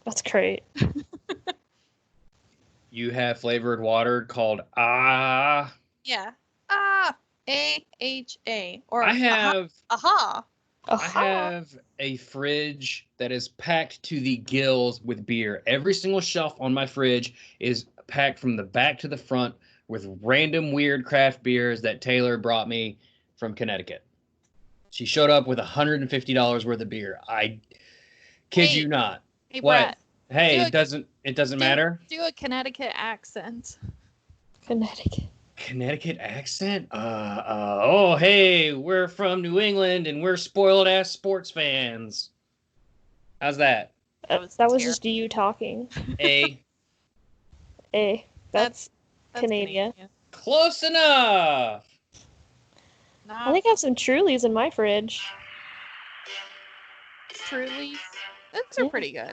That's great. You have flavored water called Ah. Yeah. A-H-A. Or I have aha. I have a fridge that is packed to the gills with beer. Every single shelf on my fridge is packed from the back to the front with random weird craft beers that Taylor brought me from Connecticut. She showed up with $150 worth of beer. I kid you not. Hey, What? Bret. Hey, it doesn't matter. Do a Connecticut accent. Connecticut accent? Oh, hey, we're from New England and we're spoiled ass sports fans. How's that? That was just you talking. That's Canadian. Close enough. I think I have some Trulies in my fridge. Trulies? Those are pretty good.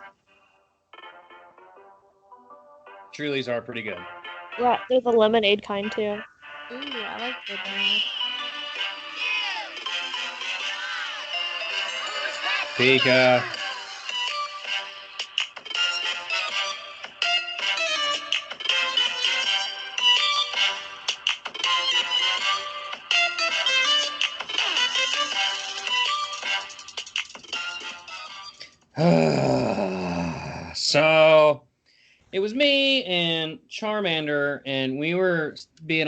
Trulies are pretty good. Yeah, they're the lemonade kind too. Ooh, I like lemonade. Pika. So it was me and Charmander, and we were being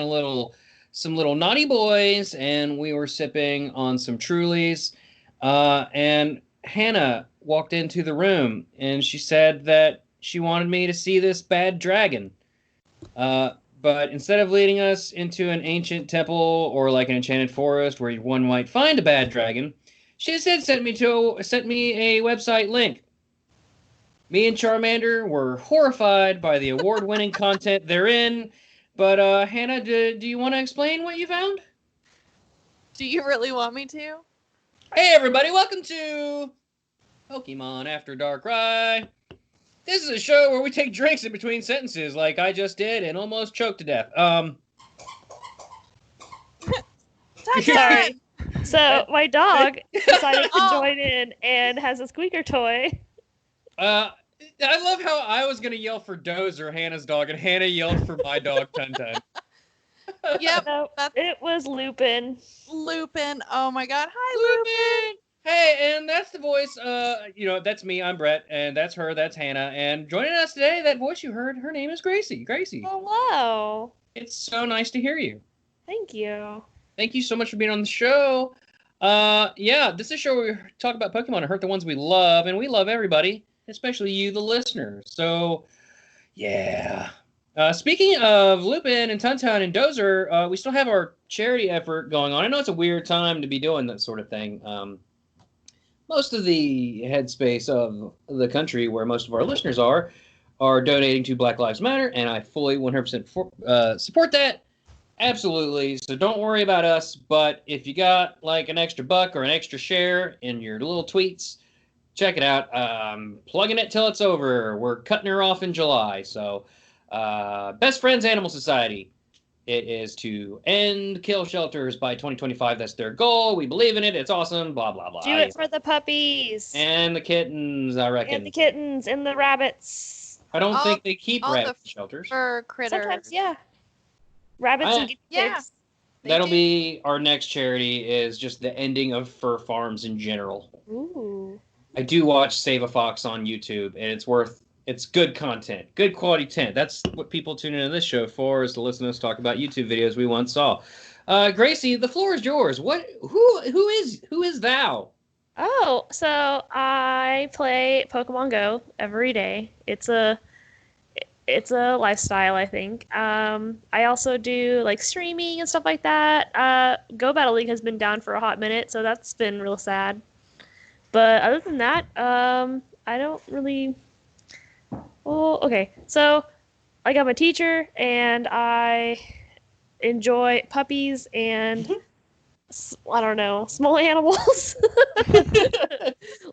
some little naughty boys, and we were sipping on some Trulies. And Hannah walked into the room, and she said that she wanted me to see this bad dragon. But instead of leading us into an ancient temple or like an enchanted forest where one might find a bad dragon, she instead sent me a website link. Me and Charmander were horrified by the award-winning content therein. But Hannah, do you want to explain what you found? Do you really want me to? Hey everybody, welcome to Pokemon After Dark Rye. This is a show where we take drinks in between sentences like I just did and almost choked to death. Sorry. So my dog decided to join in and has a squeaker toy. I love how I was gonna yell for Dozer, Hannah's dog, and Hannah yelled for my dog, Tun-Tun. Yep, No, it was Lupin. Lupin. Oh my God! Hi, Lupin. Hey, and that's the voice. That's me. I'm Bret, and that's her. That's Hannah. And joining us today, that voice you heard, her name is Gracie. Gracie. Hello. It's so nice to hear you. Thank you. Thank you so much for being on the show. This is a show where we talk about Pokemon and hurt the ones we love, and we love everybody, especially you, the listener. So, yeah. Speaking of Lupin and Tun-Tun and Dozer, we still have our charity effort going on. I know it's a weird time to be doing that sort of thing. Most of the headspace of the country, where most of our listeners are donating to Black Lives Matter, and I fully 100% support that. Absolutely. So don't worry about us. But if you got like an extra buck or an extra share in your little tweets, check it out. Plugging it till it's over. We're cutting her off in July. So Best Friends Animal Society. It is to end kill shelters by 2025. That's their goal. We believe in it. It's awesome. Blah, blah, blah. Do it for the puppies. And the kittens, I reckon. And the kittens and the rabbits. I don't think they keep rabbit shelters. Fur critters. Sometimes, yeah. Rabbits and pigs. That'll be our next charity, is just the ending of fur farms in general. Ooh. I do watch Save a Fox on YouTube, and it's good content, good quality content. That's what people tune into this show for, is to listen to us talk about YouTube videos we once saw. Gracie, the floor is yours. Who is thou? Oh, so I play Pokemon Go every day. It's a lifestyle, I think. I also do like streaming and stuff like that. Go Battle League has been down for a hot minute, so that's been real sad. But other than that, I don't really. Well, okay. So I got my teacher, and I enjoy puppies and I don't know, small animals,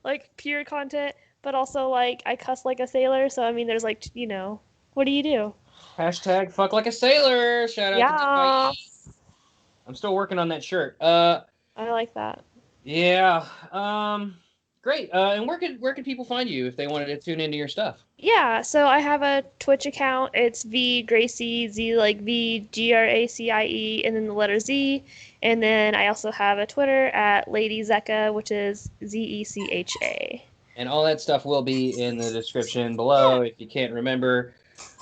like pure content. But also, like, I cuss like a sailor, so I mean, there's like, what do you do? Hashtag fuck like a sailor. Shout out to DYE. I'm still working on that shirt. I like that. Yeah. Great. And where could people find you if they wanted to tune into your stuff? Yeah, so I have a Twitch account. It's VGracieZ, like VGracieE, and then the letter Z. And then I also have a Twitter at Lady Zecha, which is Zecha. And all that stuff will be in the description below if you can't remember.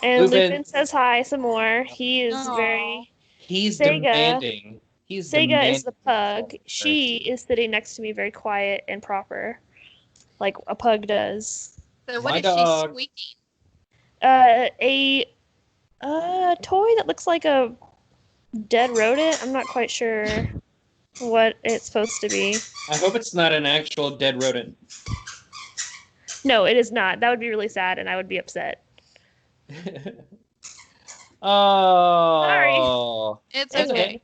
And Lupin says hi some more. He is Aw. He's Sega. demanding. He's Sega demanding. is the pug. She is sitting next to me very quiet and proper, like a pug does. So what My is dog. she squeaking? A toy that looks like a dead rodent. I'm not quite sure what it's supposed to be. I hope it's not an actual dead rodent. No, it is not. That would be really sad, and I would be upset. Oh. It's That's okay. okay.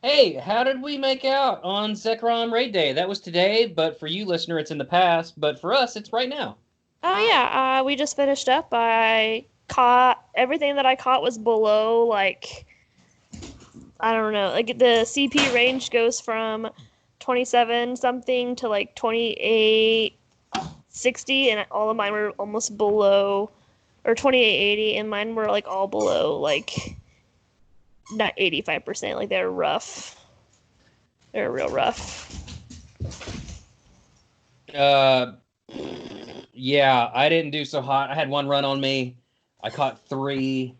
Hey, how did we make out on Zekrom Raid Day? That was today, but for you, listener, it's in the past. But for us, it's right now. Oh yeah, we just finished up. I caught everything that I caught was below, like, I don't know, like the CP range goes from 27 something to like 2860, and all of mine were almost below, or 2880, and mine were like all below, like, not 85%, like they're rough. They're real rough. Yeah, I didn't do so hot. I had one run on me. I caught 3.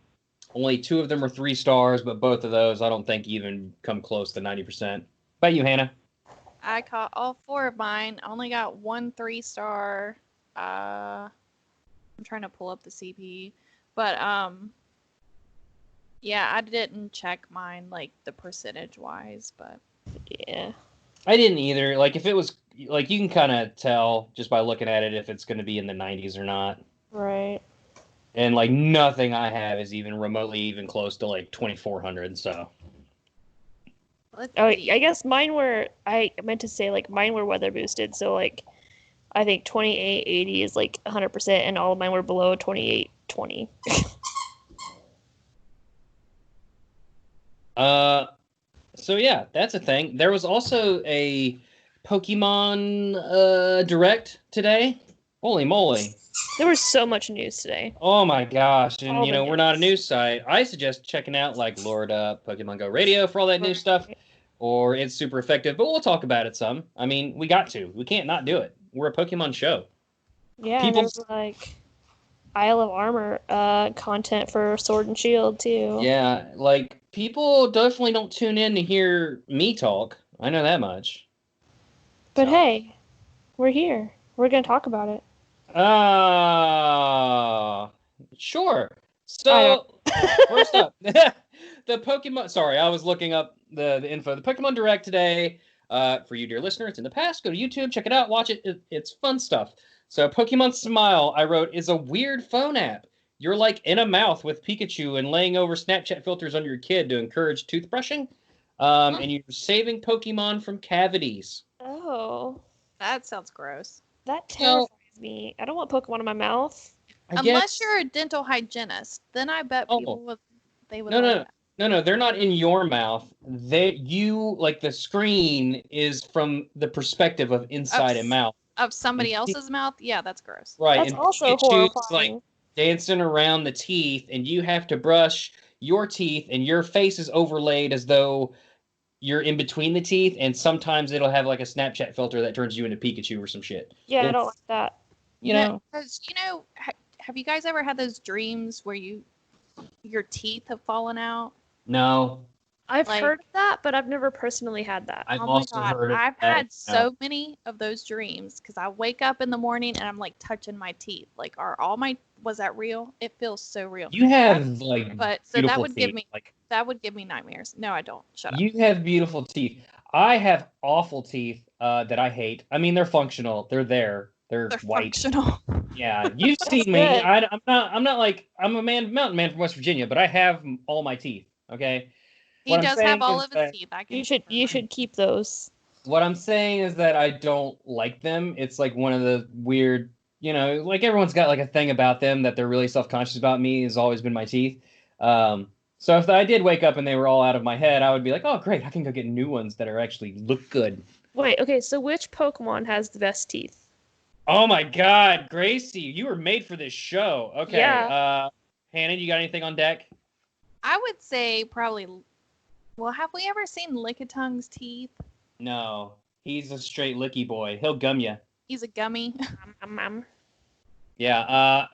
Only 2 of them were 3 stars, but both of those I don't think even come close to 90%. How about you, Hannah? I caught all 4 of mine. I only got 1 3-star. I'm trying to pull up the CP, but yeah, I didn't check mine like the percentage wise, but Yeah. I didn't either. Like, if it was, like, you can kind of tell just by looking at it if it's going to be in the 90s or not. Right. And, like, nothing I have is even remotely even close to, like, 2,400, so. let's Oh, see. I guess mine were, I meant to say, like, mine were weather boosted, so, like, I think 2880 is, like, 100%, and all of mine were below 2820. So yeah, that's a thing. There was also a Pokemon Direct today. Holy moly. There was so much news today. Oh my gosh. And, All you the know, we're not a news. news site. I suggest checking out, like, Lord Pokemon Go Radio for all that new stuff, or it's super effective, but we'll talk about it some. I mean, we got to. We can't not do it. We're a Pokemon show. Yeah, and People- there was, like, Isle of Armor content for Sword and Shield, too. Yeah, like, people definitely don't tune in to hear me talk. I know that much. But So- hey, we're here. We're going to talk about it. Sure. I So, first up, the Pokemon. Sorry, I was looking up the info. The Pokemon Direct today. For you, dear listener, it's in the past. Go to YouTube, check it out, watch it. It's fun stuff. So, Pokemon Smile, I wrote, is a weird phone app. You're like in a mouth with Pikachu and laying over Snapchat filters on your kid to encourage toothbrushing. And you're saving Pokemon from cavities. Oh, That sounds gross. that terrifies me. I don't want Pokemon in my mouth. I Unless guess- you're a dental hygienist, then I bet Oh. people would like No, that. No, they're not in your mouth. Like the screen is from the perspective of inside a mouth. Of somebody And- else's mouth? Yeah, that's gross. Right. That's and also Pikachu's, horrifying. like dancing around the teeth, and you have to brush your teeth, and your face is overlaid as though you're in between the teeth, and sometimes it'll have like a Snapchat filter that turns you into Pikachu or some shit. Yeah, I don't It's- like that. You know? Because, have you guys ever had those dreams where your teeth have fallen out? No. I've Like- heard of that, but I've never personally had that. I've Oh my also God, heard of I've that. had so many of those dreams because I wake up in the morning and I'm like touching my teeth. Like, was that real? It feels so real. You have like But so that beautiful would give teeth. me Like that would give me nightmares. No, I don't. Shut up. you have beautiful teeth. I have awful teeth that I hate. I mean, they're functional. They're there. They're They're white. functional. Yeah, you've seen me. good. I'm not like I'm a mountain man from West Virginia, but I have all my teeth. Okay. He What I'm does saying have all is of his that teeth. I can You should confirm. keep those. What I'm saying is that I don't like them. It's like one of the weird, like everyone's got like a thing about them that they're really self-conscious about. Me has always been my teeth. So if I did wake up and they were all out of my head, I would be like, oh great, I can go get new ones that are actually look good. Wait, okay, so which Pokemon has the best teeth? Oh my God, Gracie, you were made for this show. Okay, Yeah. Hannah, you got anything on deck? I would say probably. Well, have we ever seen Lickitongue's teeth? No, he's a straight licky boy. He'll gum you. He's a gummy. Yeah.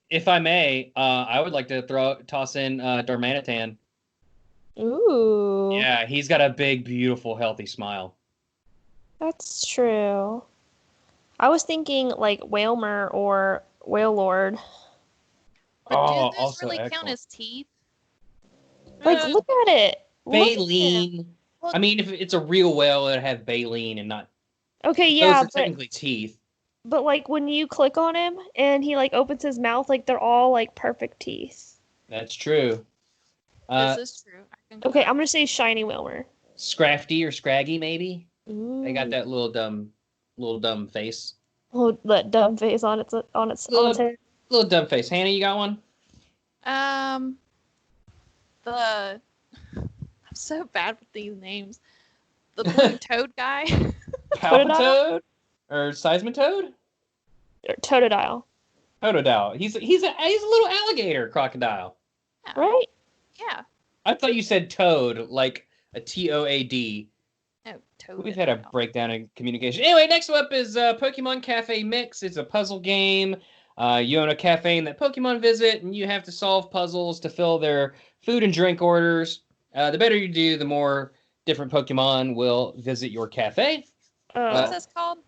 If I may, I would like to toss in Darmanitan. Ooh. Yeah, he's got a big, beautiful, healthy smile. That's true. I was thinking like Whalmer or Whale Lord. But do Oh, those also really count excellent. as teeth? Like, look at it. Look at him. Baleen. Well, I mean, if it's a real whale, it'd have baleen and not. Okay, Those yeah, are technically teeth. but like when you click on him and he like opens his mouth, like they're all like perfect teeth. That's true. this is true. Okay, I'm gonna say shiny Whalmer. Scrafty or Scraggy, maybe. Ooh. They got that little dumb face. Oh, that dumb face on its head. Little dumb face. Hannah, you got one? I'm so bad with these names. The blue toad guy. Palpitoad or Seismitoad? Or Totodile, Totodile. He's a little alligator crocodile. right? Yeah. I thought you said toad, like a TOAD. No, toad. We've had a breakdown in communication. Anyway, next up is Pokemon Cafe Mix. It's a puzzle game. You own a cafe that Pokemon visit, and you have to solve puzzles to fill their food and drink orders. The better you do, the more different Pokemon will visit your cafe. What's this called?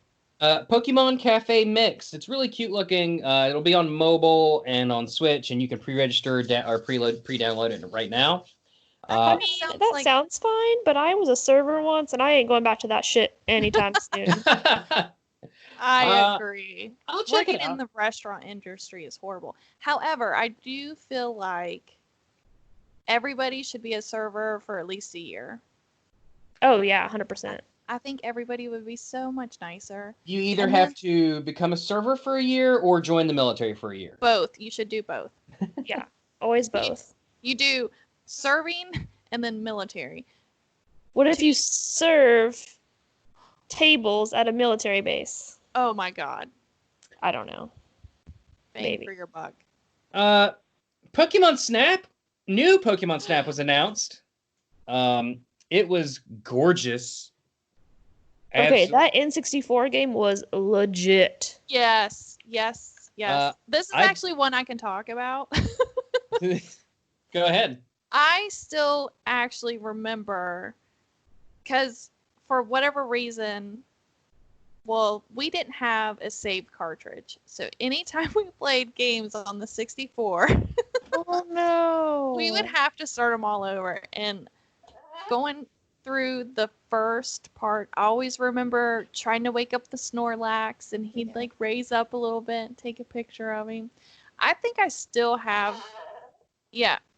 Pokemon Cafe Mix. It's really cute looking. It'll be on mobile and on Switch, and you can pre-register or pre-download it right now. I mean, that sounds fine, but I was a server once, and I ain't going back to that shit anytime soon. I agree. I'll check Working it out. in the restaurant industry is horrible. However, I do feel like everybody should be a server for at least a year. Oh yeah, 100%. I think everybody would be so much nicer. You either have to become a server for a year or join the military for a year. Both. You should do both. Yeah, always both. You do serving and then military. What if you serve tables at a military base? Oh my god. I don't know. Bang Maybe. for your buck. Pokemon Snap. New Pokemon Snap was announced. It was gorgeous. Okay, that N64 game was legit. Yes. This is actually one I can talk about. Go ahead. I still actually remember, because for whatever reason, well, we didn't have a saved cartridge. So anytime we played games on the 64, Oh no. we would have to start them all over. And going through the first part, I always remember trying to wake up the Snorlax, and he'd like raise up a little bit and take a picture of him. I think I still have,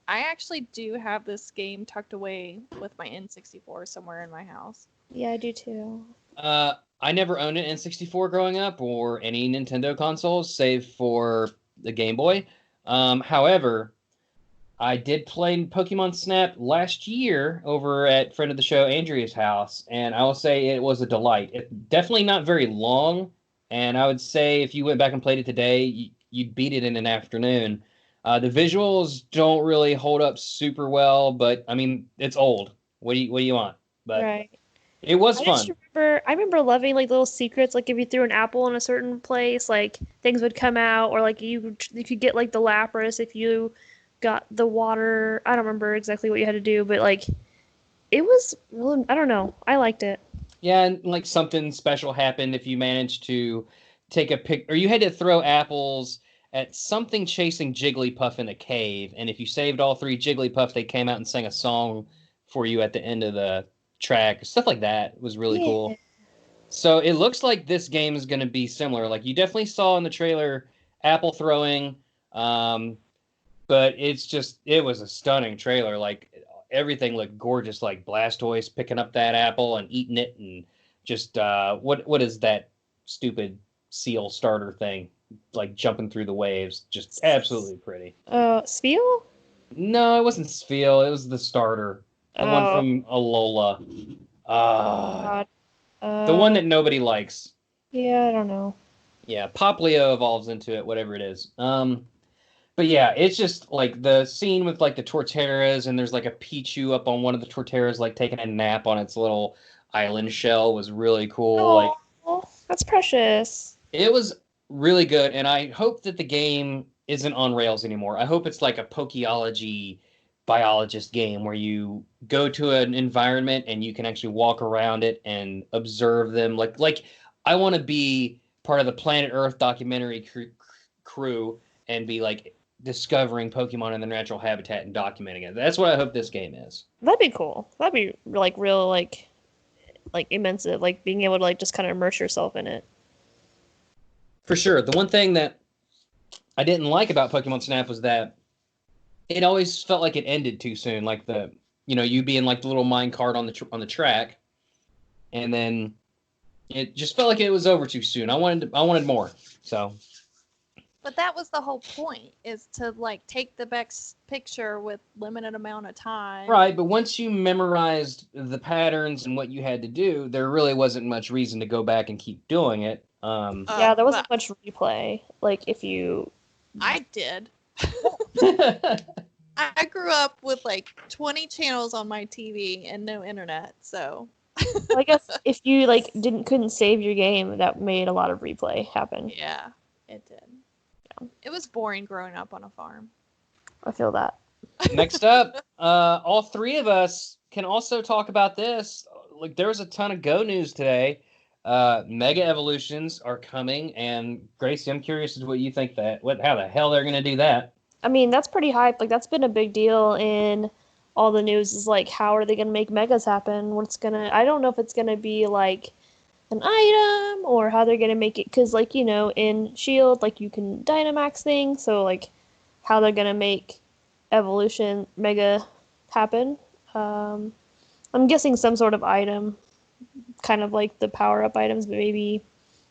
I actually do have this game tucked away with my N64 somewhere in my house. Yeah, I do too. I never owned an N64 growing up or any Nintendo consoles, save for the Game Boy. However, I did play Pokemon Snap last year over at friend of the show Andrea's house, and I will say it was a delight. It's definitely not very long, and I would say if you went back and played it today, you'd beat it in an afternoon. The visuals don't really hold up super well, but I mean it's old. What do you want? But right. It was fun. I remember loving like little secrets, like if you threw an apple in a certain place, like things would come out, or like you could get like the Lapras if you got the water. I don't remember exactly what you had to do, but like it was, I don't know. I liked it. Yeah, and like something special happened if you managed to take a pic, or you had to throw apples at something chasing Jigglypuff in a cave, and if you saved all 3 Jigglypuff, they came out and sang a song for you at the end of the track. Stuff like that was really cool. So it looks like this game is going to be similar. Like you definitely saw in the trailer apple throwing, but it was a stunning trailer. Like everything looked gorgeous, like Blastoise picking up that apple and eating it, and just what is that stupid seal starter thing, like jumping through the waves? Just absolutely pretty. Spiel? No, it wasn't Spiel. It was the starter. The one from Alola. God. The one that nobody likes. Yeah, I don't know. Yeah, Poplio evolves into it, whatever it is. But yeah, it's just like the scene with like the Torterras, and there's like a Pichu up on one of the Torterras, like taking a nap on its little island shell, was really cool. Like Oh, that's precious. it was really good, and I hope that the game isn't on rails anymore. I hope it's like a Pokeology biologist game where you go to an environment and you can actually walk around it and observe them. Like I want to be part of the Planet Earth documentary crew and be like discovering Pokemon in their natural habitat and documenting it. That's what I hope this game is. That'd be cool. That'd be like real like immense, like being able to like just kind of immerse yourself in it. For sure. The one thing that I didn't like about Pokemon Snap was that it always felt like it ended too soon. Like you being like the little mine cart on the track, and then it just felt like it was over too soon. I wanted more. So. But that was the whole point, is to like take the best picture with limited amount of time. Right, but once you memorized the patterns and what you had to do, there really wasn't much reason to go back and keep doing it. Yeah, there wasn't much replay. Like if you, I did. I grew up with like 20 channels on my TV and no internet, so. I guess if you like couldn't save your game, that made a lot of replay happen. Yeah, it did. Yeah. It was boring growing up on a farm. I feel that. Next up, all three of us can also talk about this. Like, there's a ton of Go news today. Mega evolutions are coming, and Gracie, I'm curious as to what you think how the hell they're gonna do that. I mean, that's pretty hype. Like that's been a big deal in all the news. Is like, how are they gonna make megas happen? I don't know if it's gonna be like an item or how they're gonna make it. Because like in Shield, like you can Dynamax things. So like, how they're gonna make evolution mega happen? I'm guessing some sort of item, kind of like the power up items, but maybe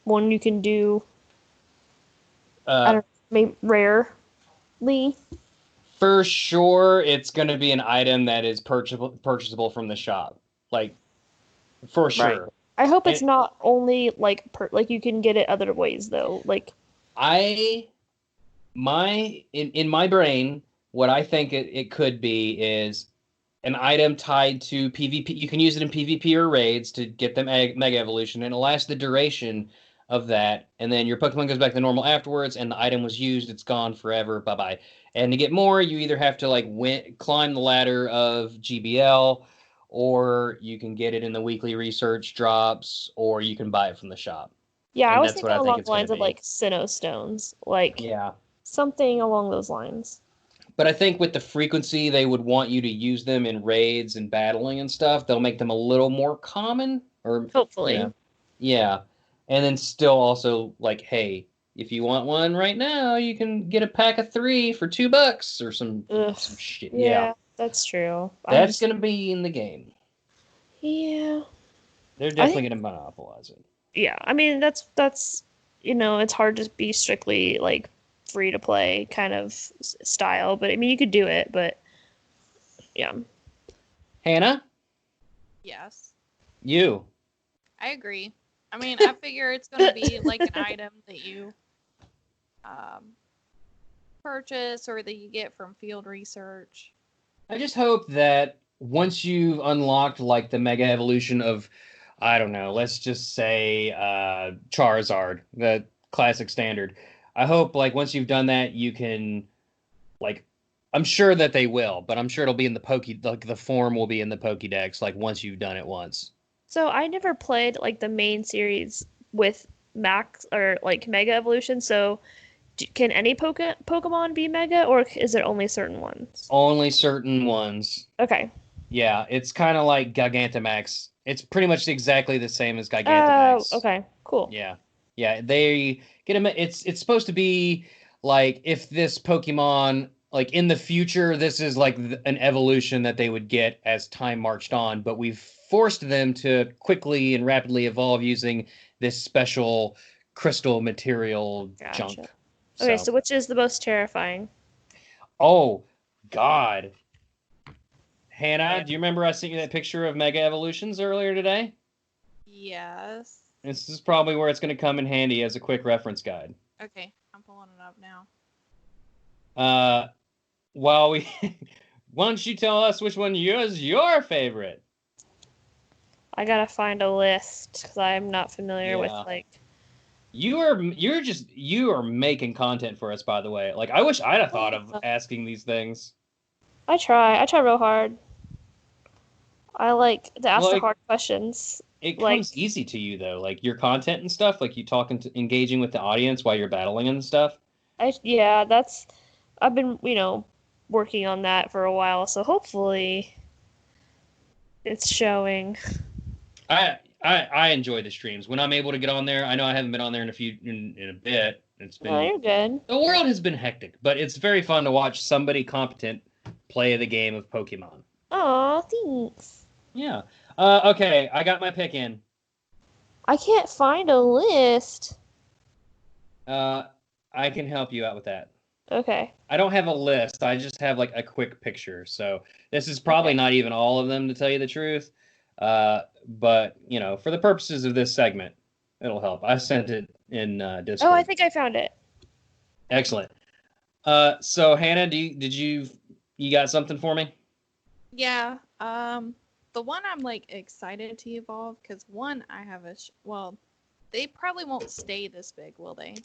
one you can do. I don't know, maybe rarely. For sure, it's going to be an item that is purchasable from the shop. Like, for sure. Right. I hope it's not only like you can get it other ways though. Like in my brain, what I think it could be is an item tied to PvP. You can use it in PvP or raids to get them Mega Evolution, and it'll last the duration of that. And then your Pokemon goes back to normal afterwards, and the item was used. It's gone forever. Bye-bye. And to get more, you either have to like climb the ladder of GBL, or you can get it in the weekly research drops, or you can buy it from the shop. Yeah, And I was that's thinking what I think along it's the lines gonna of be. like Sinnoh Stones, like Yeah. something along those lines. But I think with the frequency they would want you to use them in raids and battling and stuff, they'll make them a little more common. Or Hopefully. Yeah. And then still also like, hey, if you want one right now, you can get a pack of 3 for $2 or some shit. Yeah. That's true. That's gonna be in the game. Yeah. They're definitely gonna monopolize it. Yeah. I mean that's it's hard to be strictly like free to play kind of style, but I mean you could do it, but yeah. Hannah? Yes. You. I agree. I mean, I figure it's going to be like an item that you purchase or that you get from field research. I just hope that once you've unlocked like the mega evolution of, I don't know, let's just say Charizard, the classic standard. I hope like once you've done that, you can like, I'm sure that they will, but I'm sure it'll be in the form will be in the Pokédex like once you've done it once. So I never played like the main series with max or like mega evolution. So can any Pokemon be mega, or is it only certain ones? Only certain ones. Okay. Yeah, it's kind of like Gigantamax. It's pretty much exactly the same as Gigantamax. Oh, okay, cool. Yeah, they get them. It's supposed to be like if this Pokemon, like in the future, this is like an evolution that they would get as time marched on, but we've forced them to quickly and rapidly evolve using this special crystal material junk. Okay, so which is the most terrifying? Oh, God. Hannah, do you remember I sent you that picture of Mega Evolutions earlier today? Yes. This is probably where it's going to come in handy as a quick reference guide. Okay, I'm pulling it up now. While we, why don't you tell us which one is your favorite? I gotta find a list because I'm not familiar with Yeah. like. You are making content for us, by the way. Like, I wish I'd have thought of asking these things. I try real hard. I like to ask the Like, hard questions. It Like- comes easy to you though, like your content and stuff, like you engaging with the audience while you're battling and stuff. I've been, working on that for a while, so hopefully it's showing. I enjoy the streams when I'm able to get on there. I know I haven't been on there in a bit. It's been No, you're good. The world has been hectic, but it's very fun to watch somebody competent play the game of Pokemon. Aw, thanks. Yeah. Okay, I got my pick in. I can't find a list. I can help you out with that. Okay. I don't have a list. I just have like a quick picture. So this is probably not even all of them, to tell you the truth. But for the purposes of this segment, it'll help. I sent it in Discord. Oh, I think I found it. Excellent. So Hannah, did you got something for me? Yeah. The one I'm like excited to evolve because one I have they probably won't stay this big, will they?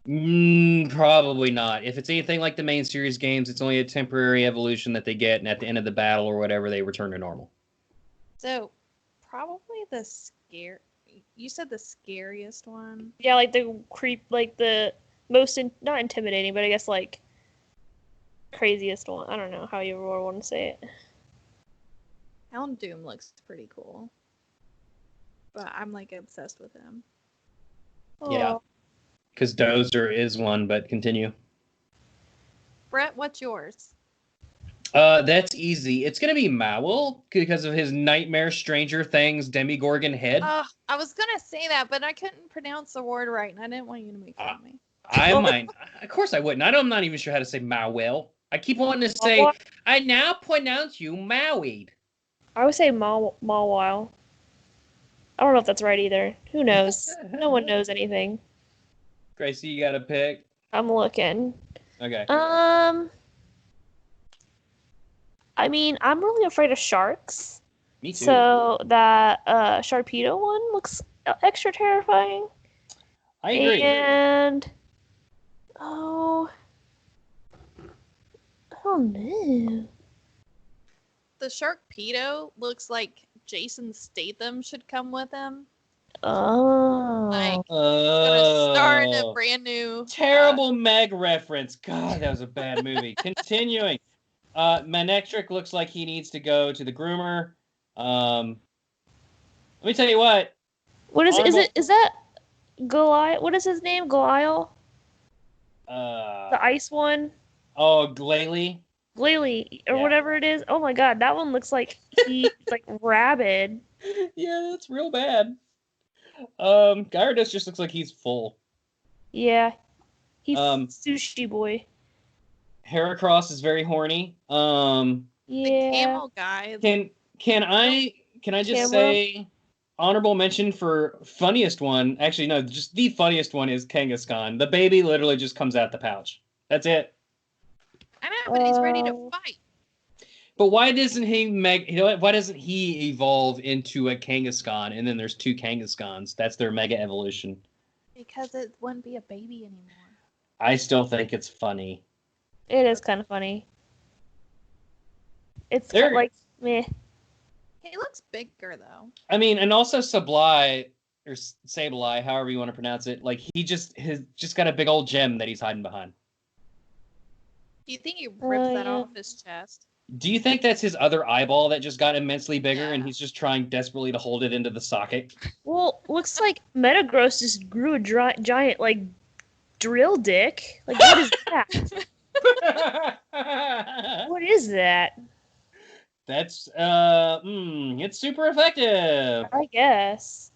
Probably not. If it's anything like the main series games, it's only a temporary evolution that they get, and at the end of the battle or whatever, they return to normal. So, probably you said the scariest one? Yeah, like the the most, not intimidating, but I guess like craziest one. I don't know how you want to say it. Houndoom looks pretty cool. But I'm like obsessed with him. Yeah. Because Dozer is one, but continue. Bret, what's yours? That's easy. It's gonna be Mowel because of his Nightmare Stranger Things Demigorgon head. I was gonna say that, but I couldn't pronounce the word right, and I didn't want you to make fun of me. Of course I wouldn't. I'm not even sure how to say Mowel. I keep wanting to say, I now pronounce you Maui. I would say Mawile. I don't know if that's right either. Who knows? No one knows anything. Gracie, you got a pick? I'm looking. Okay. I mean, I'm really afraid of sharks. Me too. So that Sharpedo one looks extra terrifying. I agree. And oh no. The Sharkpedo looks like Jason Statham should come with him. Oh. Like, gonna star in a brand new... Terrible Meg reference. God, that was a bad movie. Continuing. Manectric looks like he needs to go to the groomer. Let me tell you what. What is it? Is that Goliath? What is his name? Goliath? The ice one? Oh, Glalie? Glalie, or whatever it is. Oh my god, that one looks like he's like rabid. Yeah, that's real bad. Gyarados just looks like he's full. Yeah. He's sushi boy. Heracross is very horny. The camel guy. Can I just say honorable mention for funniest one? Actually, no, just the funniest one is Kangaskhan. The baby literally just comes out the pouch. That's it. I know, but he's ready to fight. But why doesn't why doesn't he evolve into a Kangaskhan and then there's two Kangaskhan's? That's their mega evolution. Because it wouldn't be a baby anymore. I still think it's funny. It is kind of funny. It's kind of like meh. He looks bigger though. I mean, and also Sableye or Sableye, however you want to pronounce it, like he just got a big old gem that he's hiding behind. Do you think he ripped that off his chest? Do you think that's his other eyeball that just got immensely bigger and he's just trying desperately to hold it into the socket? Well, looks like Metagross just grew a giant like drill dick. Like what is that? What is that? That's it's super effective. I guess.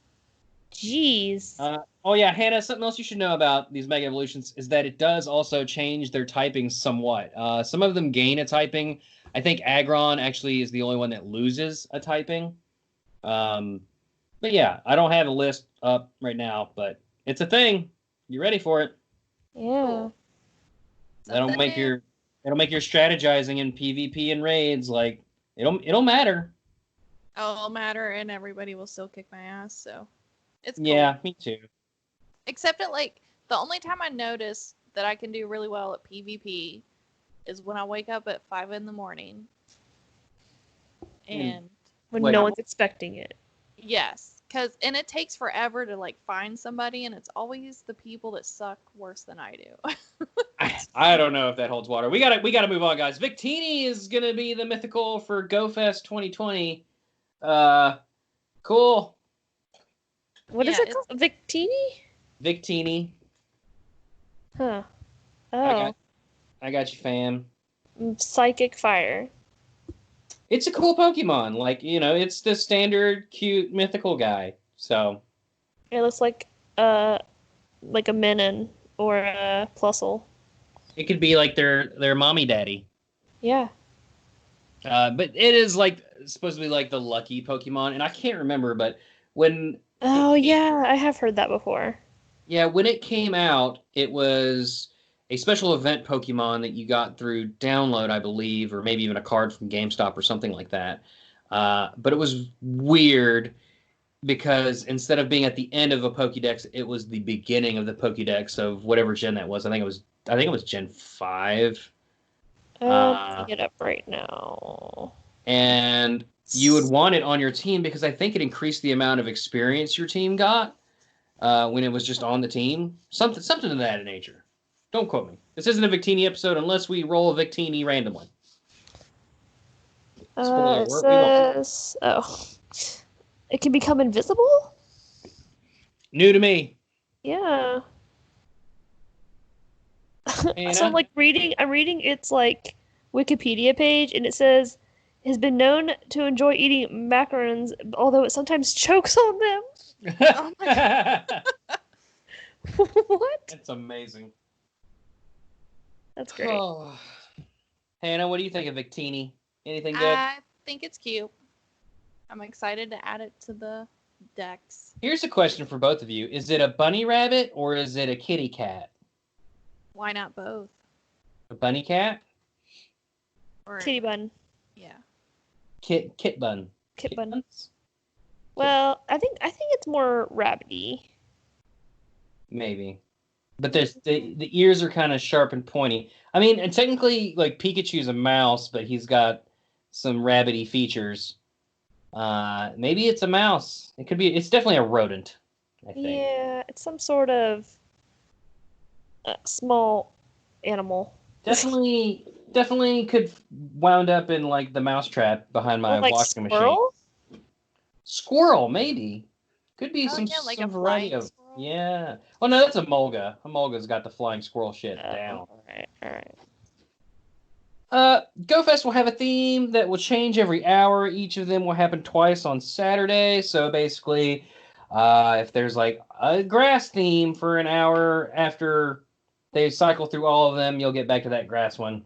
Jeez. Oh yeah, Hannah, something else you should know about these Mega Evolutions is that it does also change their typing somewhat. Some of them gain a typing. I think Aggron actually is the only one that loses a typing. But yeah, I don't have a list up right now, but it's a thing. You ready for it? Yeah. That'll make your strategizing in PvP and raids like it'll matter. Oh, it'll matter, and everybody will still kick my ass. So it's cool. Yeah, me too. Except at like the only time I notice that I can do really well at PvP is when I wake up at 5 a.m. and When Wait. no one's expecting it. yes, and it takes forever to like find somebody, and it's always the people that suck worse than I do. I don't know if that holds water. We gotta move on, guys. Victini is gonna be the mythical for GoFest 2020. Cool. What is Yeah, it called? Victini? Victini. Huh. Oh. I got you, fam. Psychic fire. It's a cool Pokemon. Like, it's the standard cute mythical guy. So It looks like a Minin or a Plusle. it could be like their mommy daddy. Yeah. But it is like supposed to be like the lucky Pokemon, and I can't remember, but when Yeah, I have heard that before. Yeah, when it came out, it was a special event Pokemon that you got through download, I believe, or maybe even a card from GameStop or something like that. But it was weird because instead of being at the end of a Pokédex, it was the beginning of the Pokédex of whatever gen that was. I think it was Gen 5. Looking it up right now. And you would want it on your team because I think it increased the amount of experience your team got when it was just on the team. Something to that nature. Don't quote me. This isn't a Victini episode unless we roll a Victini randomly. It says, it can become invisible? New to me. Yeah. Anna? So I'm reading its like Wikipedia page, and it says has been known to enjoy eating macarons, although it sometimes chokes on them. Oh my What? That's amazing. That's great. Oh. Hannah, what do you think of Victini? Anything good? I think it's cute. I'm excited to add it to the decks. Here's a question for both of you. Is it a bunny rabbit or is it a kitty cat? Why not both? A bunny cat? Or Kitty bun. yeah. Kit bun. Kit bun. buns? Well, I think it's more rabbity. Maybe. But the ears are kind of sharp and pointy. I mean, and technically, like, Pikachu's a mouse, but he's got some rabbity features. Maybe it's a mouse. It's definitely a rodent, I think. Yeah, it's some sort of small animal. Definitely could wound up in, like, the mousetrap behind my washing squirrel? machine. Squirrel, maybe. Could be some a variety flying of... squirrel? Yeah. Oh, no, that's a Mulga. A Mulga's got the flying squirrel shit down. All right. GoFest will have a theme that will change every hour. Each of them will happen twice on Saturday. So basically, if there's like a grass theme for an hour after they cycle through all of them, you'll get back to that grass one.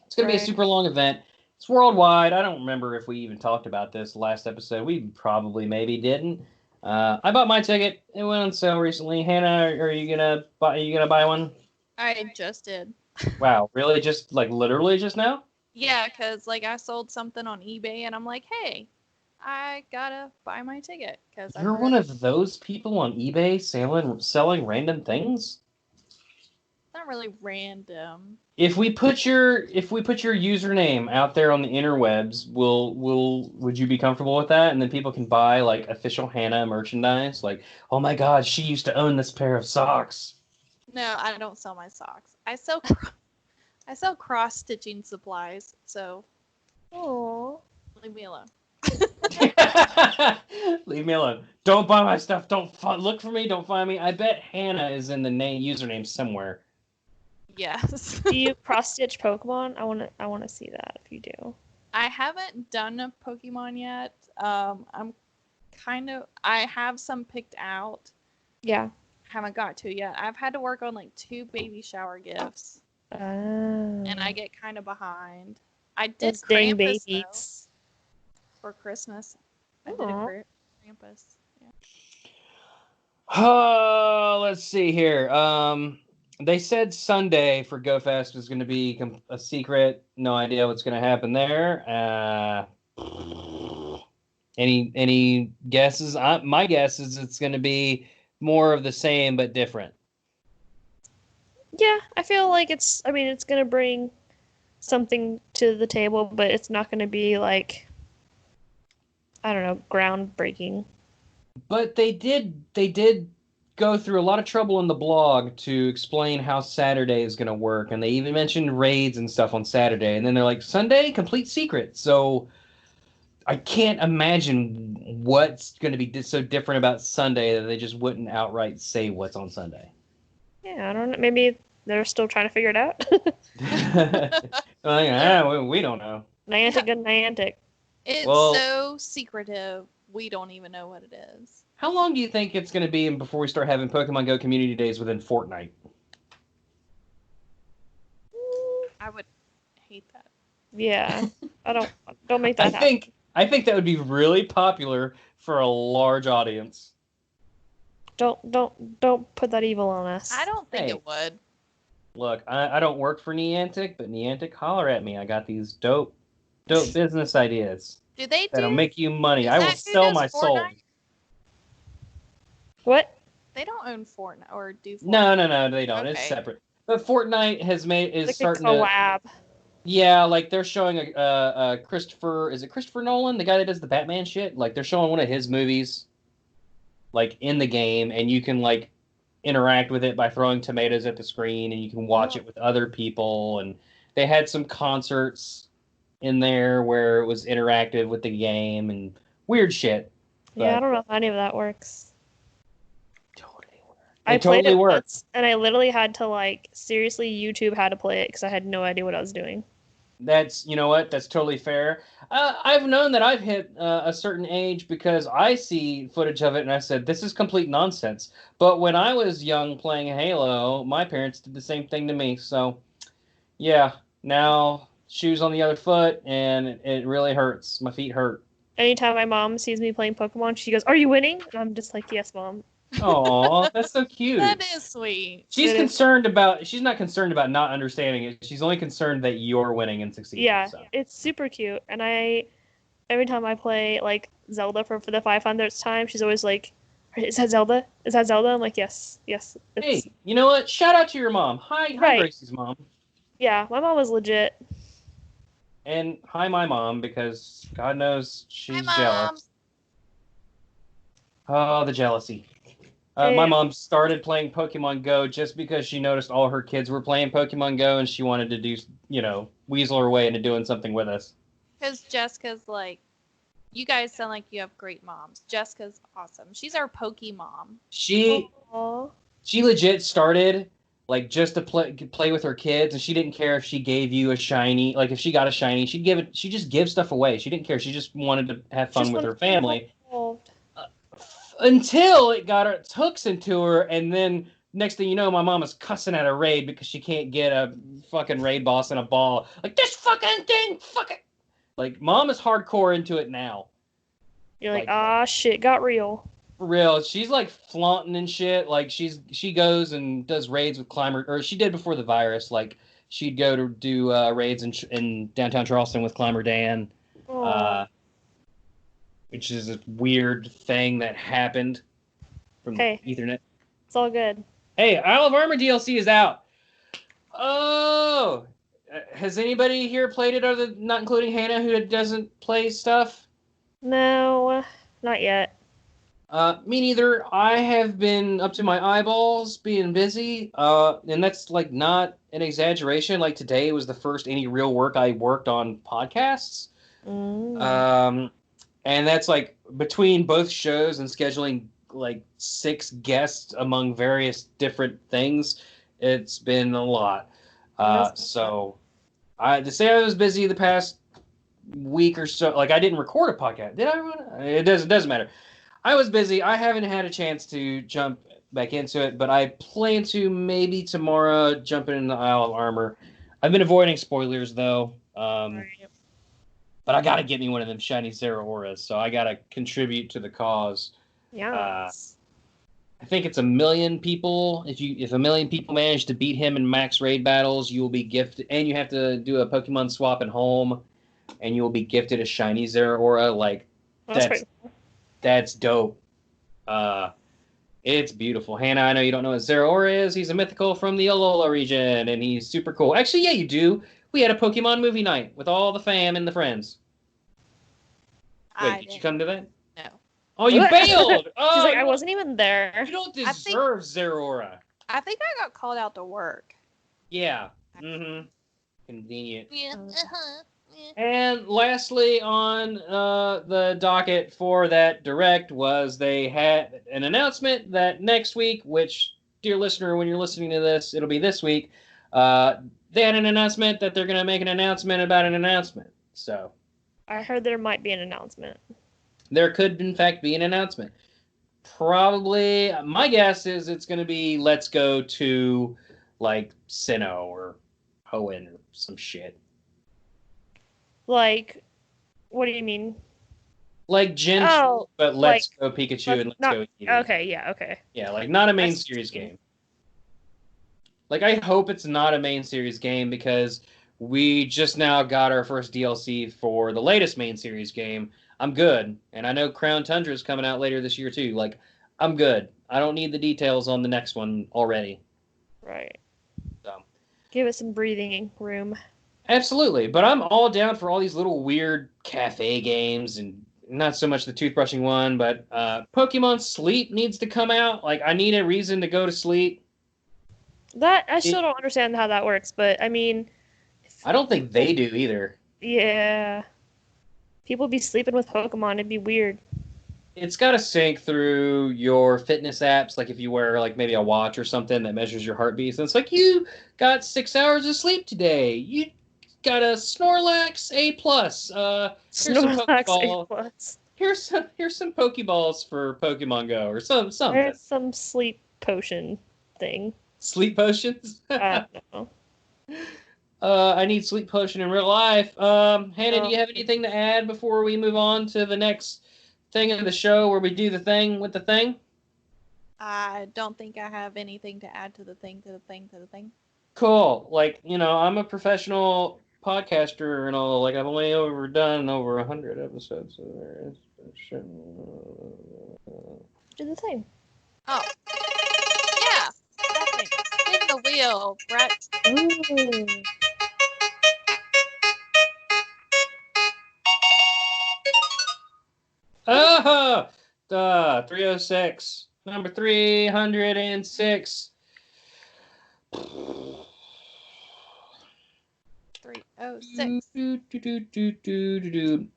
It's going to be a super long event. It's worldwide. I don't remember if we even talked about this last episode. We probably maybe didn't. I bought my ticket. It went on sale recently. Hannah, are you gonna buy one? I just did. Wow, really? Just like literally just now? Yeah, because like I sold something on eBay and I'm like, hey, I gotta buy my ticket. You're one of those people on eBay selling random things? Not really random. If we put your username out there on the interwebs, would you be comfortable with that? And then people can buy like official Hannah merchandise, like, oh my God, she used to own this pair of socks. No, I don't sell my socks. I sell cross stitching supplies. So, leave me alone. Leave me alone. Don't buy my stuff. Don't look for me. Don't find me. I bet Hannah is in the username somewhere. Yes. Do you cross stitch Pokemon? I want to see that if you do. I haven't done a Pokemon yet. I have some picked out. Yeah. Haven't got to yet. I've had to work on like 2 baby shower gifts. And I get kind of behind. I did dang Krampus babies. though, for Christmas. I did a Krampus. Yeah. Let's see here. They said Sunday for GoFest was going to be a secret. No idea what's going to happen there. Any guesses? My guess is it's going to be more of the same but different. Yeah, I feel like it's going to bring something to the table, but it's not going to be like, I don't know, groundbreaking. But they did go through a lot of trouble in the blog to explain how Saturday is going to work, and they even mentioned raids and stuff on Saturday, and then they're like, Sunday, complete secret. So I can't imagine what's going to be so different about Sunday that they just wouldn't outright say what's on Sunday. Yeah, I don't know. Maybe they're still trying to figure it out. We don't know. Niantic and Niantic. It's Well, so secretive. We don't even know what it is. how long do you think it's going to be before we start having Pokemon Go community days within Fortnite? I would hate that. Yeah, don't make that happen. I think that would be really popular for a large audience. Don't put that evil on us. I don't think Hey. it would. Look, I don't work for Niantic, but Niantic, holler at me. I got these dope business ideas Do they that'll do? make you money. Is I will that who sell does my soul. Fortnite? What? They don't own Fortnite or do Fortnite. No, they don't. It's Okay. separate. But Fortnite is Like starting a collab. Yeah, like they're showing a Christopher. Is it Christopher Nolan, the guy that does the Batman shit? Like they're showing one of his movies, like in the game, and you can like interact with it by throwing tomatoes at the screen, and you can watch it with other people. And they had some concerts in there where it was interactive with the game and weird shit. Yeah, I don't know if any of that works. Totally works. I It played totally it works. once, and I literally had to like seriously YouTube how to play it because I had no idea what I was doing. You know what? That's totally fair. I've known that I've hit a certain age because I see footage of it and I said, this is complete nonsense. But when I was young playing Halo, my parents did the same thing to me. So, yeah, now shoes on the other foot and it really hurts. My feet hurt. Anytime my mom sees me playing Pokemon, she goes, "Are you winning?" And I'm just like, "Yes, mom." Aw, that's so cute. That is sweet. She's It is. she's not concerned about not understanding it. She's only concerned that you're winning and succeeding. Yeah, So. it's super cute, and every time I play like Zelda for the 500th time, she's always like, "Is that Zelda? Is that Zelda?" I'm like, "Yes, yes." Hey, you know what? Shout out to your mom. Hi, Right. Gracie's mom. Yeah, my mom was legit. And hi, my mom, because God knows she's Hi, Mom. jealous. Oh, the jealousy. Yeah. My mom started playing Pokemon Go just because she noticed all her kids were playing Pokemon Go, and she wanted to do, weasel her way into doing something with us. Because Jessica's like, you guys sound like you have great moms. Jessica's awesome. She's our Pokemom. She Aww. legit started like just to play with her kids, and she didn't care if she gave you a shiny. Like if she got a shiny, she'd give it. She just give stuff away. She didn't care. She just wanted to have fun with her family. Until it got its hooks into her, and then next thing you know, my mom is cussing at a raid because she can't get a fucking raid boss in a ball. Like, this fucking thing, fuck it. Like, mom is hardcore into it now. You're like, ah, shit, got real. For real, she's like flaunting and shit. Like, she goes and does raids with Climber, or she did before the virus. Like, she'd go to do raids in downtown Charleston with Climber Dan. Which is a weird thing that happened from Ethernet. It's all good. Hey, Isle of Armor DLC is out. Oh, has anybody here played it other than not including Hannah, who doesn't play stuff? No, not yet. Me neither. I have been up to my eyeballs being busy, and that's like not an exaggeration. Like today was the first any real work I worked on podcasts. And that's like between both shows and scheduling like 6 guests among various different things. It's been a lot. So to say I was busy the past week or so, like I didn't record a podcast. Did I? It doesn't matter. I was busy. I haven't had a chance to jump back into it, but I plan to maybe tomorrow jump in the Isle of Armor. I've been avoiding spoilers though. But I gotta get me one of them shiny Zeraoras, so I gotta contribute to the cause. Yeah. I think it's 1,000,000 people. If 1,000,000 people manage to beat him in max raid battles, you will be gifted, and you have to do a Pokemon swap at home, and you will be gifted a shiny Zeraora. Like that's dope. It's beautiful. Hannah, I know you don't know what Zeraora is. He's a mythical from the Alola region, and he's super cool. Actually, yeah, you do. We had a Pokemon movie night with all the fam and the friends. Wait, did you come to that? No. Oh, you bailed! Oh, She's like, I wasn't even there. You don't deserve Zeraora. I think I got called out to work. Yeah. Mm-hmm. Convenient. Yeah. And lastly, on the docket for that direct was they had an announcement that next week, which, dear listener, when you're listening to this, it'll be this week. They had an announcement that they're going to make an announcement about an announcement. So I heard there might be an announcement. There could, in fact, be an announcement. Probably, my guess is it's going to be let's go to, like, Sinnoh or Hoenn or some shit. Like, what do you mean? Like Gen 2, but let's go Pikachu and let's go Eevee. Okay, yeah, okay. Yeah, like, not a main series game. Like, I hope it's not a main series game because we just now got our first DLC for the latest main series game. I'm good. And I know Crown Tundra is coming out later this year, too. Like, I'm good. I don't need the details on the next one already. Right. So, give it some breathing room. Absolutely. But I'm all down for all these little weird cafe games and not so much the toothbrushing one, but Pokemon Sleep needs to come out. Like, I need a reason to go to sleep. That, I still don't understand how that works, but, I mean... I don't think they do either. Yeah. People be sleeping with Pokemon. It'd be weird. It's got to sync through your fitness apps, like if you wear like maybe a watch or something that measures your heartbeats. And it's like, you got 6 hours of sleep today. You got a Snorlax A+. Snorlax A+. Here's some Pokeballs for Pokemon Go or something. There's some sleep potion thing. Sleep potions? I don't know. I need sleep potion in real life. Hannah, do you have anything to add before we move on to the next thing of the show where we do the thing with the thing? I don't think I have anything to add to the thing. Cool. Like, you know, I'm a professional podcaster and all. Like, I've only done over 100 episodes. So there is. Do the thing. Oh. Yeah. That thing. Spin the wheel, Bret. Ooh. Oh, 306. Number 306. 306.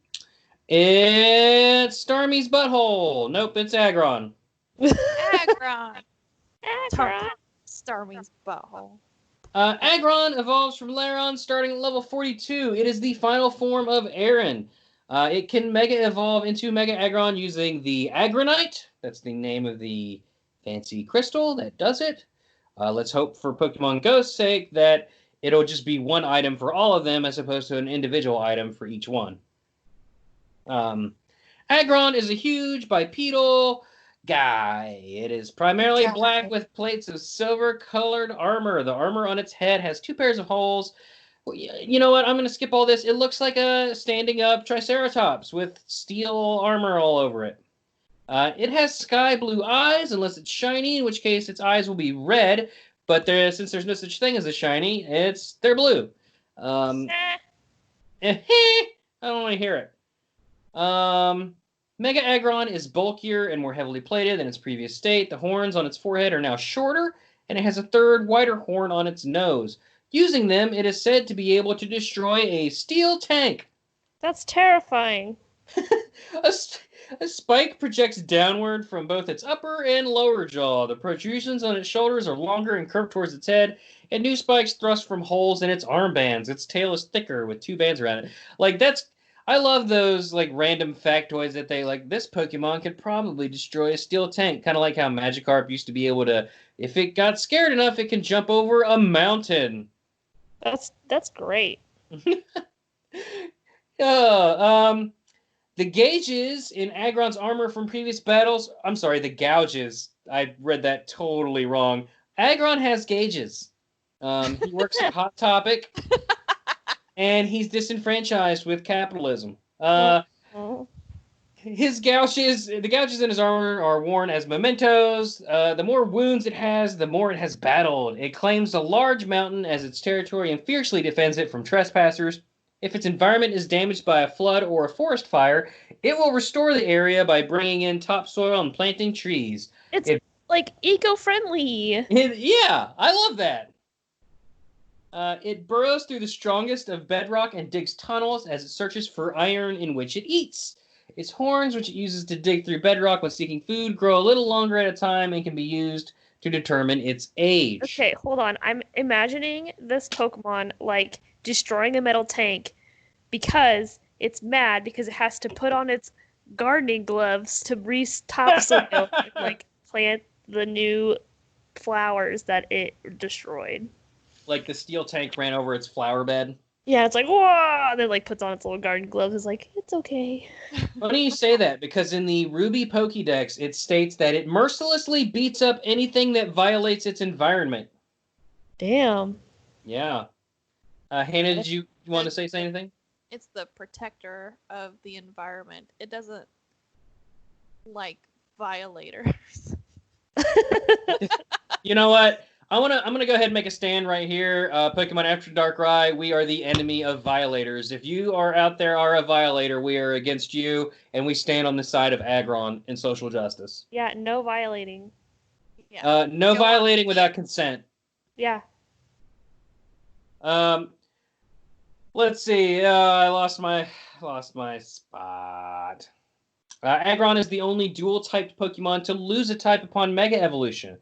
It's Starmie's butthole. Nope, it's Aggron. Aggron. Aggron. Starmie's butthole. Aggron evolves from Lairon starting at level 42. It is the final form of Aaron. It can Mega Evolve into Mega Aggron using the Aggronite. That's the name of the fancy crystal that does it. Let's hope for Pokemon Go's sake that it'll just be one item for all of them as opposed to an individual item for each one. Aggron is a huge bipedal guy. It is primarily black with plates of silver-colored armor. The armor on its head has 2 pairs of holes. You know what? I'm going to skip all this. It looks like a standing-up Triceratops with steel armor all over it. It has sky blue eyes, unless it's shiny, in which case its eyes will be red. But since there's no such thing as a shiny, they're blue. I don't want to hear it. Mega Aggron is bulkier and more heavily plated than its previous state. The horns on its forehead are now shorter, and it has a third, wider horn on its nose. Using them, it is said to be able to destroy a steel tank. That's terrifying. A spike projects downward from both its upper and lower jaw. The protrusions on its shoulders are longer and curved towards its head, and new spikes thrust from holes in its armbands. Its tail is thicker with 2 bands around it. Like, I love those, like, random factoids that they, like, this Pokemon could probably destroy a steel tank. Kind of like how Magikarp used to be able to, if it got scared enough, it can jump over a mountain. That's great. The gauges in Aggron's armor from previous battles, I'm sorry, the gouges I read that totally wrong. Aggron has gauges. He works at Hot Topic, and he's disenfranchised with capitalism. Oh. The gouges in his armor are worn as mementos. The more wounds it has, the more it has battled. It claims a large mountain as its territory and fiercely defends it from trespassers. If its environment is damaged by a flood or a forest fire, it will restore the area by bringing in topsoil and planting trees. It's like eco-friendly. Yeah, I love that. It burrows through the strongest of bedrock and digs tunnels as it searches for iron in which it eats. Its horns, which it uses to dig through bedrock when seeking food, grow a little longer at a time and can be used to determine its age. Okay, hold on. I'm imagining this Pokemon like destroying a metal tank because it's mad because it has to put on its gardening gloves to topsoil and like plant the new flowers that it destroyed. Like the steel tank ran over its flower bed. Yeah, it's like, whoa! And then like puts on its little garden gloves. It's like, it's okay. Funny you say that, because in the Ruby Pokédex, it states that it mercilessly beats up anything that violates its environment. Damn. Yeah. Hannah, did you want to say anything? It's the protector of the environment. It doesn't like violators. You know what? I'm gonna go ahead and make a stand right here. Pokemon After Dark Rye, we are the enemy of violators. If you are out there are a violator, we are against you, and we stand on the side of Aggron and social justice. Yeah, no violating. Yeah. No violating without consent. Yeah. Let's see. I lost my spot. Aggron is the only dual-typed Pokemon to lose a type upon Mega Evolution.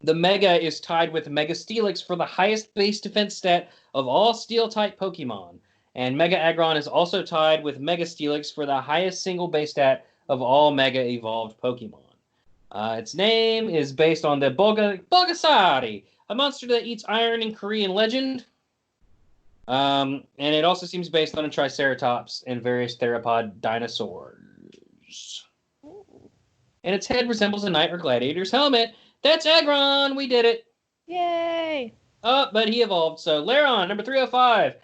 The Mega is tied with Mega Steelix for the highest base defense stat of all Steel-type Pokemon. And Mega Aggron is also tied with Mega Steelix for the highest single base stat of all Mega Evolved Pokemon. Its name is based on the Bulgasari, a monster that eats iron in Korean legend. And it also seems based on a Triceratops and various theropod dinosaurs. And its head resembles a knight or gladiator's helmet. That's Aggron! We did it! Yay! Oh, but he evolved. So, Lairon, number 305.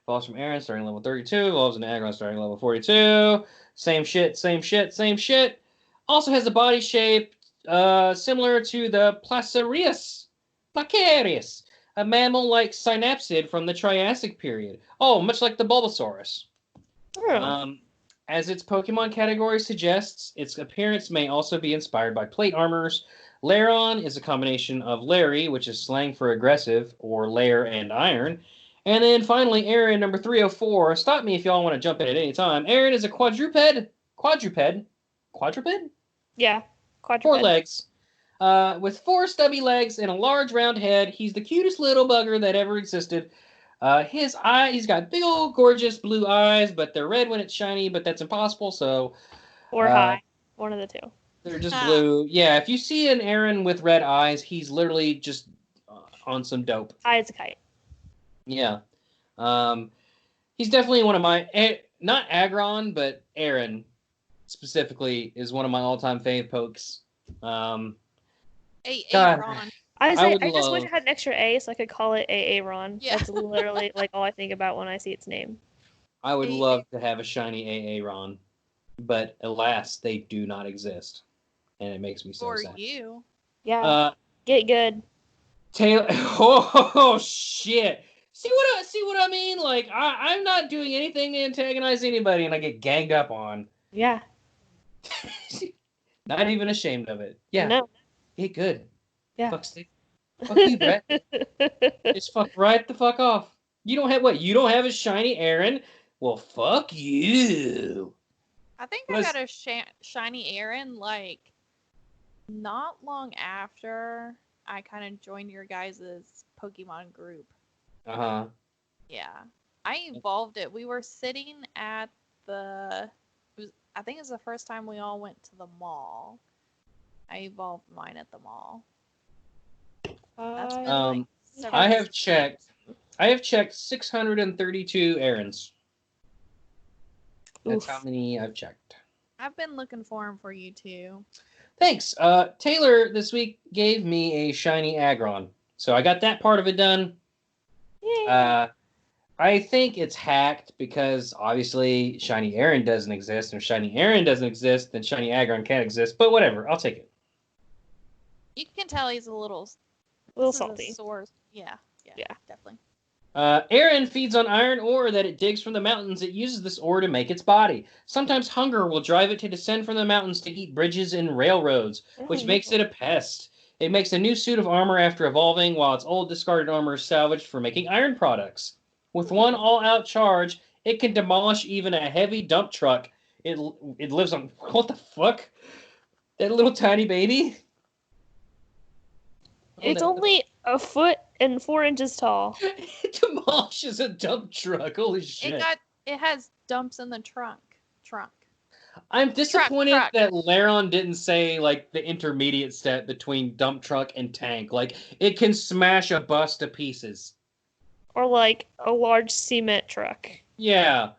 Evolves from Aaron, starting level 32. Evolves into Aggron, starting level 42. Same shit, same shit, same shit. Also has a body shape similar to the Placarius, a mammal-like synapsid from the Triassic period. Oh, much like the Bulbasaurus. Oh. As its Pokemon category suggests, its appearance may also be inspired by plate armors. Lairon is a combination of Larry, which is slang for aggressive, or lair and iron. And then finally, Aaron, number 304. Stop me if y'all want to jump in at any time. Aaron is a quadruped? Yeah. Quadruped. 4 legs. With 4 stubby legs and a large round head. He's the cutest little bugger that ever existed. He's got big old gorgeous blue eyes, but they're red when it's shiny, but that's impossible, so... Or high. One of the two. They're just blue. Yeah, if you see an Aaron with red eyes, he's literally just on some dope. High as a kite. Yeah. He's definitely one of my... not Aggron, but Aaron specifically is one of my all-time fave pokes. A-Ron. I just wish I had an extra A so I could call it A-Aggron. Yeah. That's literally like all I think about when I see its name. I would love to have a shiny A-Aggron, but alas, they do not exist. And it makes me so sad. For you. Yeah. Get good. Taylor. Oh shit! See what I mean? Like I'm not doing anything to antagonize anybody, and I get ganged up on. Yeah. Not even ashamed of it. Yeah. No. Get good. Yeah. Fuck you, Bret. Just fuck right the fuck off. You don't have what? You don't have a shiny Aaron? Well, fuck you. I think I got a shiny Aaron like not long after I kind of joined your guys' Pokemon group. Uh-huh. Yeah. I evolved it. We were sitting at I think it was the first time we all went to the mall. I evolved mine at the mall. I have checked 632 errands. That's how many I've checked. I've been looking for them for you too. Thanks. Taylor this week gave me a shiny Aggron. So I got that part of it done. Yay. I think it's hacked because obviously shiny Aaron doesn't exist. And if shiny Aaron doesn't exist, then shiny Aggron can't exist. But whatever, I'll take it. You can tell he's a little Salty. Sore. Yeah, definitely. Aaron feeds on iron ore that it digs from the mountains. It uses this ore to make its body. Sometimes hunger will drive it to descend from the mountains to eat bridges and railroads, which makes it a pest. It makes a new suit of armor after evolving, while its old discarded armor is salvaged for making iron products. With one all-out charge, it can demolish even a heavy dump truck. It lives on... What the fuck? That little tiny baby? It's only a foot and 4 inches tall. It demolishes a dump truck. Holy shit. It has dumps in the trunk. I'm disappointed that Laron didn't say, like, the intermediate step between dump truck and tank. Like, it can smash a bus to pieces. Or, like, a large cement truck. Yeah.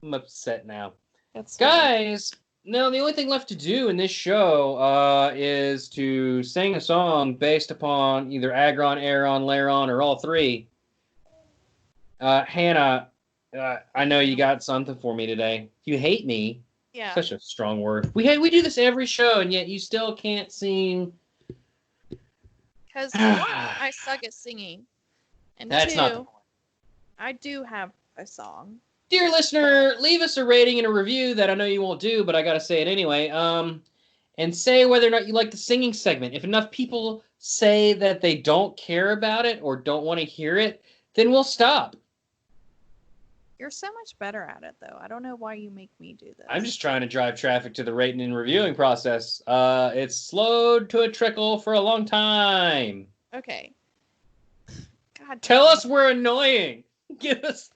I'm upset now. That's Guys, now the only thing left to do in this show is to sing a song based upon either Aggron, Aeron, Laron, or all three. Hannah, I know you got something for me today. You hate me. Yeah. Such a strong word. We do this every show, and yet you still can't sing. Because one, I suck at singing, and That's two, not the point. I do have a song. Dear listener, leave us a rating and a review that I know you won't do, but I gotta say it anyway. And say whether or not you like the singing segment. If enough people say that they don't care about it or don't want to hear it, then we'll stop. You're so much better at it, though. I don't know why you make me do this. I'm just trying to drive traffic to the rating and reviewing process. It's slowed to a trickle for a long time. Okay. God. Tell us we're annoying. Give us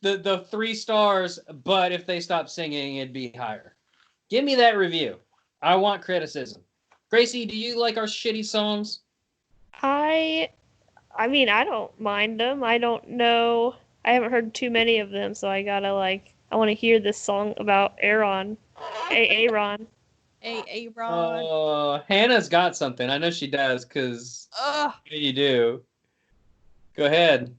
the 3 stars, but if they stop singing, it'd be higher. Give me that review. I want criticism. Gracie, do you like our shitty songs? I mean, I don't mind them. I don't know. I haven't heard too many of them, so I gotta, like, I want to hear this song about Aaron. Aaron. A-Ron. Hannah's got something. I know she does, because you do. Go ahead.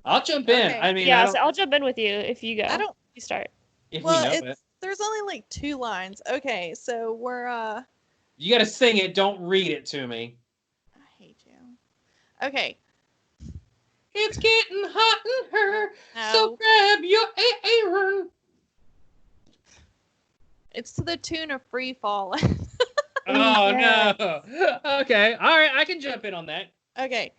I'll jump in. Okay. I mean, yeah, so I'll jump in with you if you go. You start. If we know it. There's only like 2 lines. Okay, so we're You gotta sing it. Don't read it to me. I hate you. Okay. It's getting hot in her, No. so grab your Aaron. It's to the tune of Free Fall. Oh, no. Okay. All right. I can jump in on that. Okay.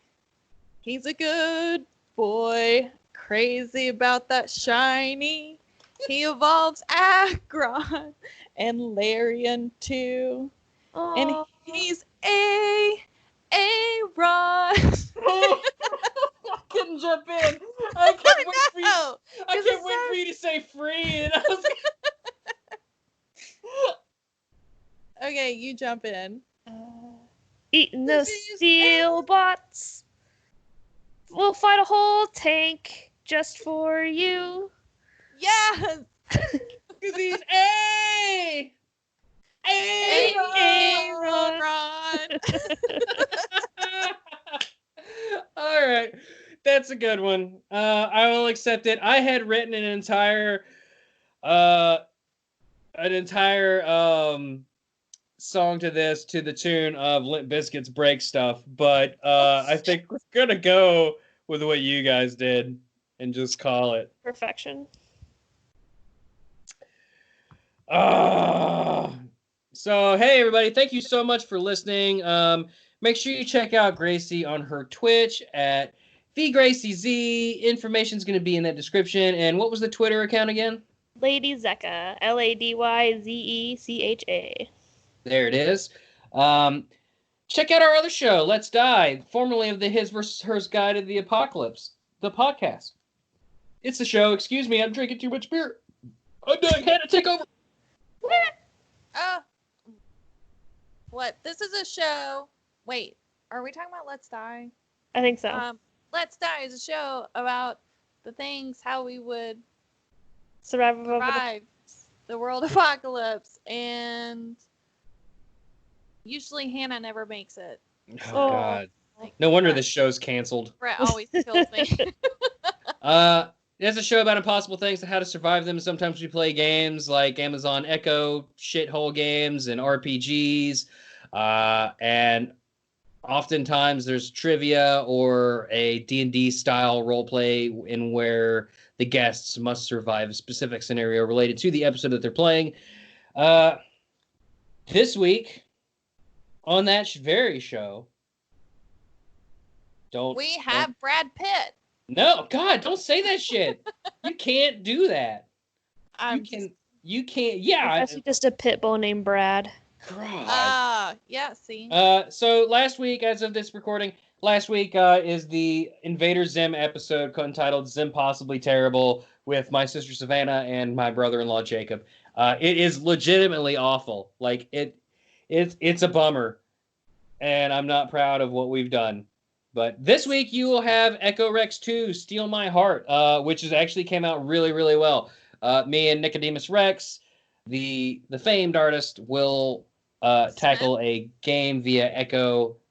He's a good boy, crazy about that shiny. He evolves Aggron and Larian too. Aww. And he's Aaron. I couldn't jump in. I can't wait for you to say free. And I was Okay, you jump in. Eating those steel bots. We'll fight a whole tank just for you. Yes! Because he's Aaron. All right, that's a good one. I will accept it. I had written an entire song to this to the tune of Limp Bizkit's Break Stuff, but I think we're gonna go with what you guys did and just call it Perfection. So hey everybody, thank you so much for listening. Make sure you check out Gracie on her Twitch at VGracieZ. Information's going to be in that description. And what was the Twitter account again? Lady Zecca. LadyZecha. There it is. Check out our other show, Let's Die, formerly of the His vs. Hers Guide to the Apocalypse, the podcast. It's the show. Excuse me, I'm drinking too much beer. I'm doing Hannah, take over. What? This is a show. Wait, are we talking about Let's Die? I think so. Let's Die is a show about the things, how we would survive the world apocalypse, and Usually Hannah never makes it. Oh, God. Like, No wonder Bret- this show's canceled. Bret always kills me. It's a show about impossible things and how to survive them. Sometimes we play games like Amazon Echo shithole games and RPGs. And oftentimes there's trivia or a D&D style roleplay in where the guests must survive a specific scenario related to the episode that they're playing. This week, on that very show, We have Brad Pitt. No, God, don't say that shit. You can't do that. You can't. Yeah. It's just a pit bull named Brad. God. Yeah, see. So last week, as of this recording, is the Invader Zim episode entitled Zim Possibly Terrible with my sister Savannah and my brother-in-law Jacob. It is legitimately awful. Like it's a bummer. And I'm not proud of what we've done. But this week you will have Echo Rex 2, Steal My Heart, which has actually came out really, really well. Me and Nicodemus Rex, the famed artist, will tackle a game via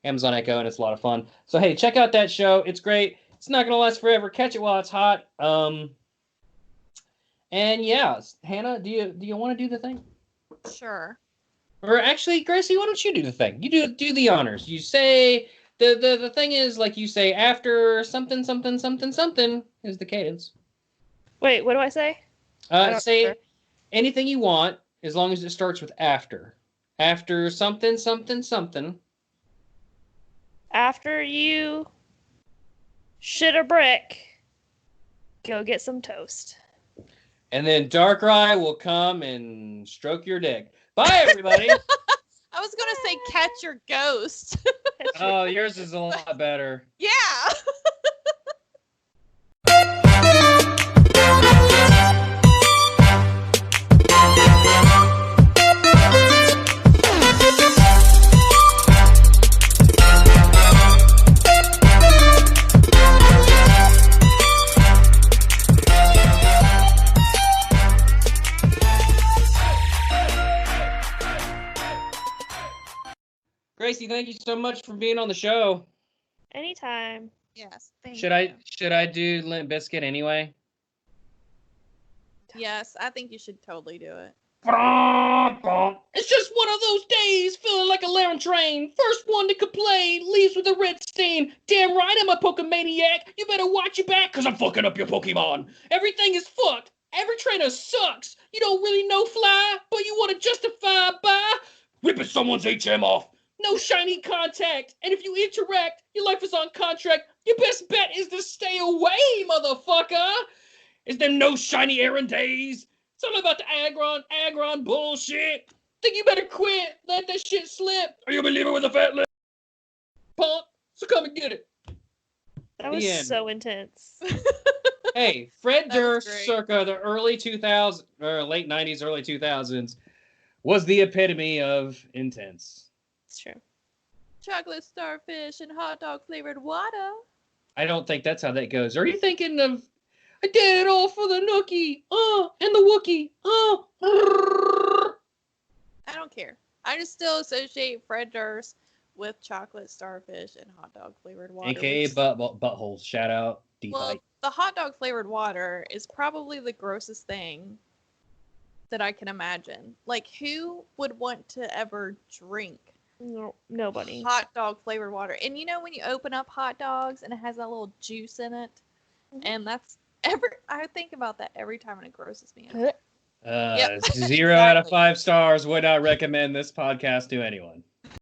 Amazon Echo, and it's a lot of fun. So hey, check out that show. It's great. It's not gonna last forever. Catch it while it's hot. And yeah, Hannah, do you want to do the thing? Sure. Or actually, Gracie, why don't you do the thing? You do the honors. You say. The thing is, like you say, after something, something, something, something is the cadence. Wait, what do I say? Say anything you want, as long as it starts with after. After something, something, something. After you shit a brick, go get some toast. And then Darkrai will come and stroke your dick. Bye, everybody! I was going to say catch your ghost. Oh, yours is a lot better. Yeah. Gracie, thank you so much for being on the show. Anytime. Yes. Should I do Limp Bizkit anyway? Yes, I think you should totally do it. It's just one of those days, feeling like a Laren train. First one to complain, leaves with a red stain. Damn right I'm a Pokemaniac. You better watch your back, cause I'm fucking up your Pokemon. Everything is fucked. Every trainer sucks. You don't really know fly, but you want to justify by ripping someone's HM off. No shiny contact, and if you interact, your life is on contract. Your best bet is to stay away, motherfucker. Is there no shiny errand days? It's all about the Aggron bullshit. Think you better quit, let that shit slip. Are you a believer with a fat lip? Punk, so come and get it. That was so intense. Hey, Fred Durst, great. circa the early 2000s, or late 90s, early 2000s, was the epitome of intense. It's true. Chocolate starfish and hot dog flavored water. I don't think that's how that goes. Are you thinking of I did it all for the Nookie, and the Wookie, I don't care. I just still associate Fred Durst with chocolate starfish and hot dog flavored water. AKA buttholes. Shout out. Well, the hot dog flavored water is probably the grossest thing that I can imagine. Like, who would want to ever drink No, nobody. hot dog flavored water? And you know when you open up hot dogs and it has that little juice in it? Mhm. And I think about that every time and it grosses me out. Yep. 0 out of 5 stars. Would not recommend this podcast to anyone.